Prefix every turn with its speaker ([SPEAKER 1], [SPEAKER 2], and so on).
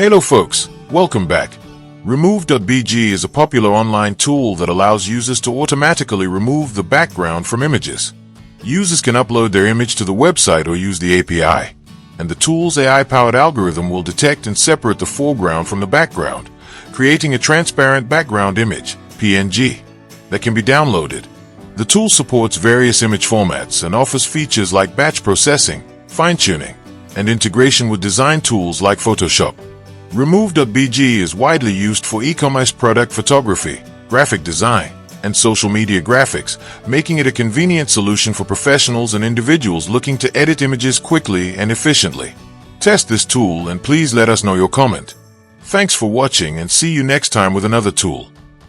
[SPEAKER 1] Hello folks, welcome back. Remove.bg is a popular online tool that allows users to automatically remove the background from images. Users can upload their image to the website or use the API, and the tool's AI-powered algorithm will detect and separate the foreground from the background, creating a transparent background image, PNG, that can be downloaded. The tool supports various image formats and offers features like batch processing, fine-tuning, and integration with design tools like Photoshop. Remove.bg is widely used for e-commerce product photography, graphic design, and social media graphics, making it a convenient solution for professionals and individuals looking to edit images quickly and efficiently. Test this tool and please let us know your comment. Thanks for watching and see you next time with another tool.